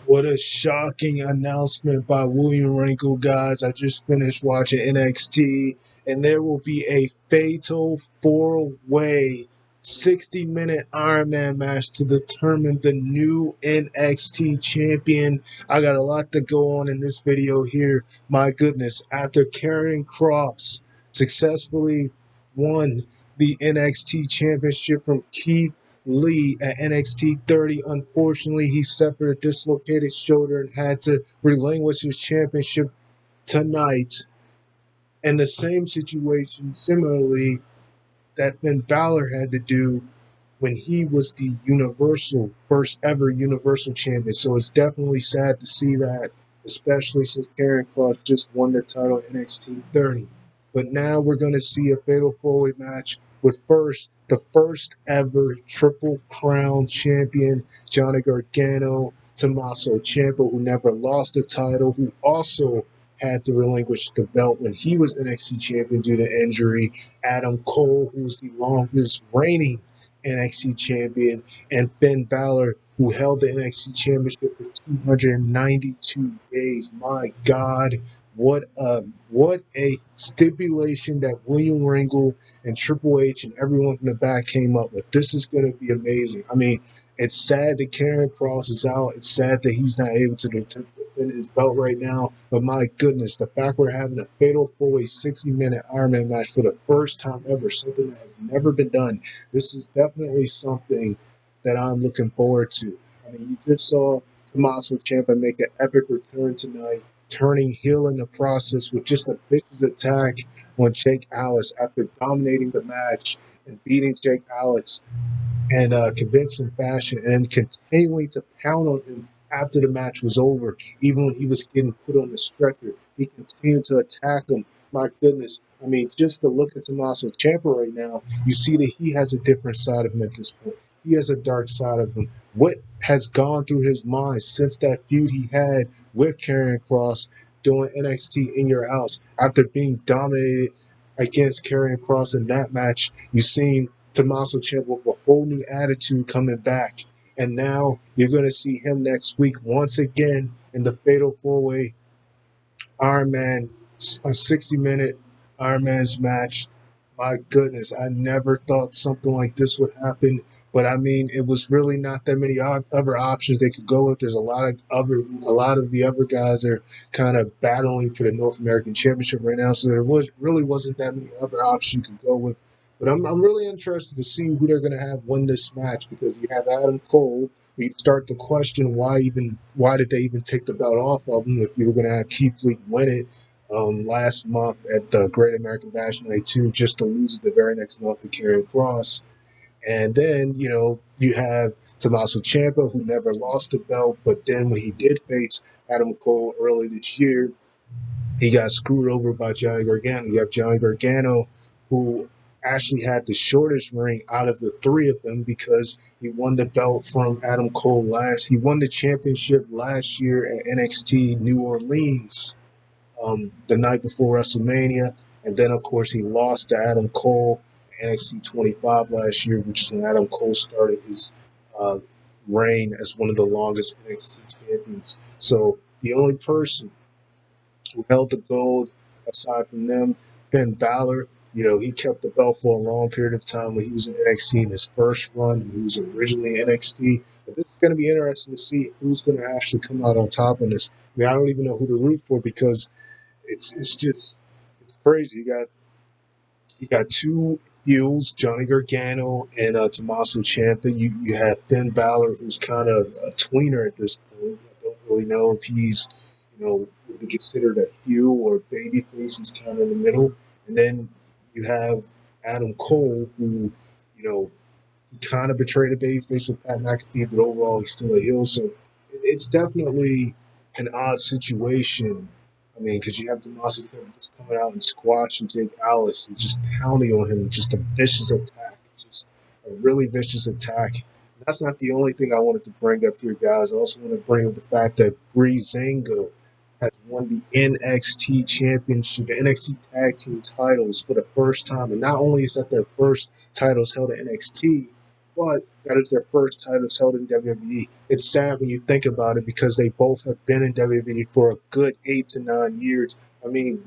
What a shocking announcement by William Regal, guys. I just finished watching NXT, and there will be a fatal four-way 60-minute Iron Man match to determine the new NXT champion. I got a lot to go on in this video here. My goodness, after Karrion Kross successfully won the NXT championship from Keith Lee at NXT 30. Unfortunately, he suffered a dislocated shoulder and had to relinquish his championship tonight. And the same situation, similarly, that Finn Balor had to do when he was the first ever Universal champion. So it's definitely sad to see that, especially since Karrion Kross just won the title at NXT 30. But now we're going to see a fatal four-way match with the first ever Triple Crown champion, Johnny Gargano, Tommaso Ciampa, who never lost the title, who also had to relinquish the belt when he was NXT champion due to injury, Adam Cole, who's the longest reigning NXT champion, and Finn Balor, who held the NXT championship for 292 days. My God, what a stipulation that William Regal and Triple H and everyone from the back came up with. This is going to be amazing. I mean, it's sad that Karrion Kross is out. It's sad that he's not able to defend his belt right now. But my goodness, the fact we're having a fatal four-way 60-minute Iron Man match for the first time ever, something that has never been done. This is definitely something that I'm looking forward to. I mean, you just saw Tommaso Ciampa make an epic return tonight, turning heel in the process with just a vicious attack on Jake Atlas after dominating the match and beating Jake Atlas in convincing fashion, and continuing to pound on him after the match was over, even when he was getting put on the stretcher. He continued to attack him. My goodness. I mean, just to look at Tommaso Ciampa right now, you see that he has a different side of him at this point. He has a dark side of him. What has gone through his mind since that feud he had with Karrion Kross doing NXT in your house after being dominated against Karrion Kross in that match? You've seen Tommaso Ciampa with a whole new attitude coming back. And now you're going to see him next week once again in the Fatal 4-Way Iron Man, a 60-minute Iron Man's match. My goodness, I never thought something like this would happen. But I mean, it was really not that many other options they could go with. There's a lot of the other guys are kind of battling for the North American Championship right now. So there wasn't that many other options you could go with. But I'm really interested to see who they're going to have win this match, because you have Adam Cole. You start to question why did they even take the belt off of him if you were going to have Keith Lee win it last month at the Great American Bash Night 2, just to lose it the very next month to Karrion Kross. And then, you have Tommaso Ciampa, who never lost the belt, but then when he did face Adam Cole early this year, he got screwed over by Johnny Gargano. You have Johnny Gargano, who actually had the shortest reign out of the three of them, because he won the belt from Adam Cole He won the championship last year at NXT New Orleans, the night before WrestleMania. And then, of course, he lost to Adam Cole at NXT 25 last year, which is when Adam Cole started his uh, reign as one of the longest NXT champions. So the only person who held the gold aside from them, Finn Balor, he kept the belt for a long period of time when he was in NXT in his first run, when he was originally in NXT. But this is going to be interesting to see who's going to actually come out on top in this. I mean, I don't even know who to root for, because it's crazy. You got two heels, Johnny Gargano and Tommaso Ciampa. You have Finn Balor, who's kind of a tweener at this point. I don't really know if he's would be considered a heel or babyface. He's kind of in the middle. And then you have Adam Cole, who he kind of betrayed a babyface with Pat McAfee, but overall he's still a heel. So it's definitely an odd situation. I mean, because you have Tommaso Ciampa just coming out and squashing Jake Atlas and just pounding on him, just a vicious attack, just a really vicious attack. That's not the only thing I wanted to bring up here, guys. I also want to bring up the fact that Breezango has won the NXT Championship, the NXT Tag Team titles for the first time. And not only is that their first titles held at NXT, but that is their first titles held in WWE. It's sad when you think about it because they both have been in WWE for a good 8 to 9 years. I mean,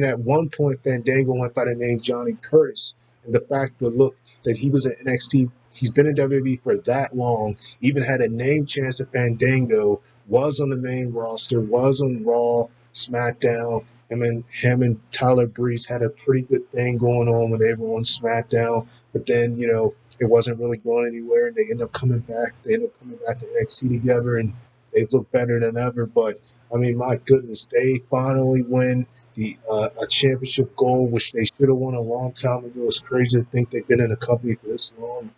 at one point, Fandango went by the name Johnny Curtis, and the fact that look that he was in NXT, he's been in WWE for that long, even had a name chance at Fandango, was on the main roster, was on Raw, SmackDown. Him and Tyler Breeze had a pretty good thing going on when they were on SmackDown, but then it wasn't really going anywhere. And they end up coming back. They end up coming back to NXT together, and they've looked better than ever. But I mean, my goodness, they finally win the a championship goal, which they should have won a long time ago. It's crazy to think they've been in the company for this long.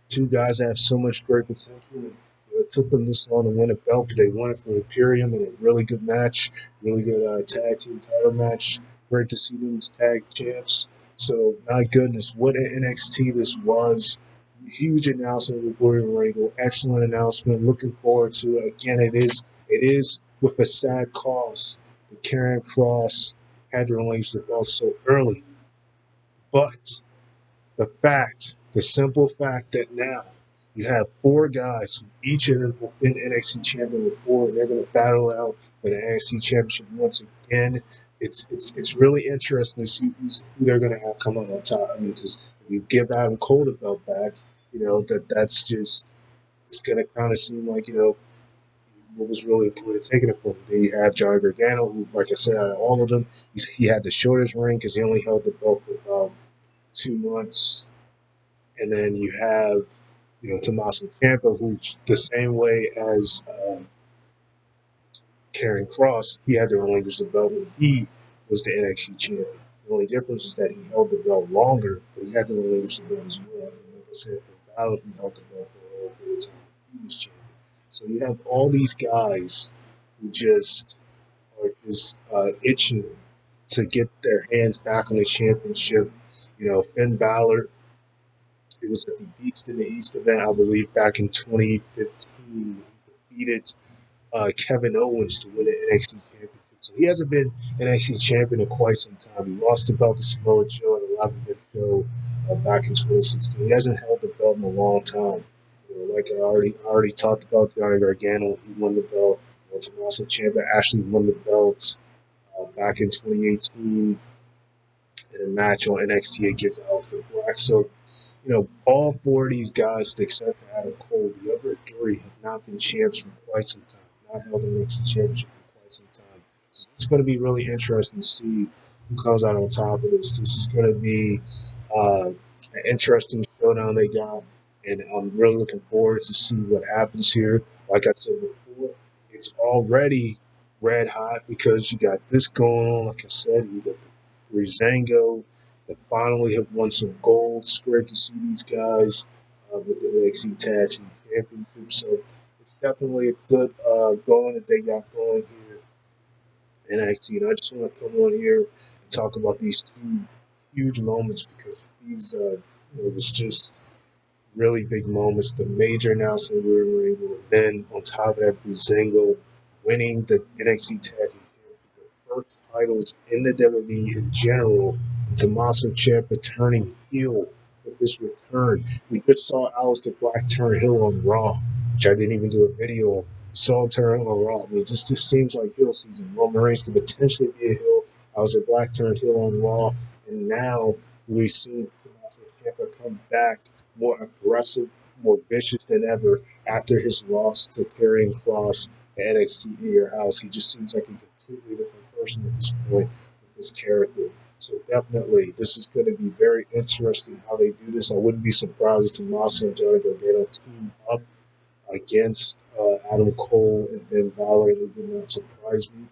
Two guys that have so much great potential. And, it took them this long to win a belt, but they won it from Imperium in a really good match, really good tag team title match. Great to see them as tag champs. So, my goodness, what an NXT this was. Huge announcement with William Regal. Excellent announcement. Looking forward to it. Again, it is with a sad cost that Karen Cross had to relinquish the belt so early. But the simple fact that now you have four guys who each of them have been NXT champion before, and they're going to battle out for the NXT championship once again. It's really interesting to see who they're going to have come out on top. I mean, because if you give Adam Cole the belt back, that's just it's going to kind of seem like what was really the point of taking it from him. Then you have Johnny Gargano, who, like I said, out of all of them, he had the shortest reign because he only held the belt for 2 months. And then you have, Tommaso Ciampa, who the same way as Karrion Kross, he had to relinquish the belt when he was the NXT champion. The only difference is that he held the belt longer, but he had to relinquish the belt as well. And like I said, for Balor, he held the belt for a long period of time. He was champion. So you have all these guys who just are just itching to get their hands back on the championship. Finn Balor, it was at the Beast in the East event, I believe, back in 2015. He defeated Kevin Owens to win the NXT Championship. So he hasn't been NXT Champion in quite some time. He lost the belt to Samoa Joe at a live event show back in 2016. He hasn't held the belt in a long time. Like I already talked about Johnny Gargano. He won the belt. Tommaso Ciampa actually won the belt back in 2018 in a match on NXT against Aleister Black. So all four of these guys, except for Adam Cole, the other three have not been champs for quite some time, not held an NXT championship for quite some time. So it's going to be really interesting to see who comes out on top of this. This is going to be an interesting showdown they got, and I'm really looking forward to see what happens here. Like I said before, it's already red hot because you got this going on. Like I said, you got the Breezango that finally have won some gold. It's great to see these guys with the NXT Tag Team Championship. So it's definitely a good going that they got going here in NXT. And I just want to come on here and talk about these two huge moments because these it was just really big moments. The major announcement we were able to then on top of that, Breezango winning the NXT Tag Team Championship, the first titles in the WWE in general. Tommaso Ciampa turning heel with his return. We just saw Aleister Black turn heel on Raw, which I didn't even do a video on. Saw him turn on Raw. I mean, it just seems like heel season. Roman Reigns could potentially be a heel. Aleister Black turned heel on Raw, and now we've seen Tommaso Ciampa come back more aggressive, more vicious than ever after his loss to Karrion Kross at NXT in Your House. He just seems like a completely different person at this point with his character. So definitely, this is going to be very interesting how they do this. I wouldn't be surprised if Tommaso and Johnny Gargano team up against Adam Cole and Ben Balor. It would not surprise me,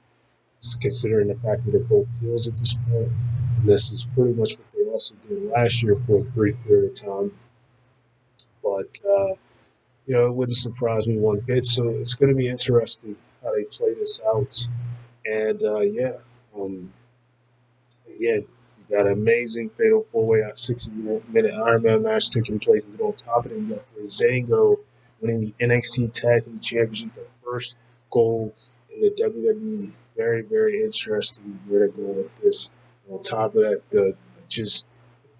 considering the fact that they're both heels at this point. And this is pretty much what they also did last year for a brief period of time. But it wouldn't surprise me one bit. So it's going to be interesting how they play this out. And um, again, you got an amazing fatal four-way 60-minute Iron Man match taking place. And then on top of it, you got Breezango winning the NXT Tag Team Championship, the first goal in the WWE. Very, very interesting where they're going with this. And on top of that, the just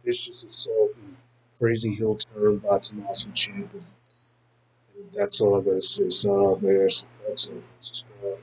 vicious assault and crazy heel turn by Tommaso Ciampa. And that's all I gotta say. Sign off, man. Subscribe.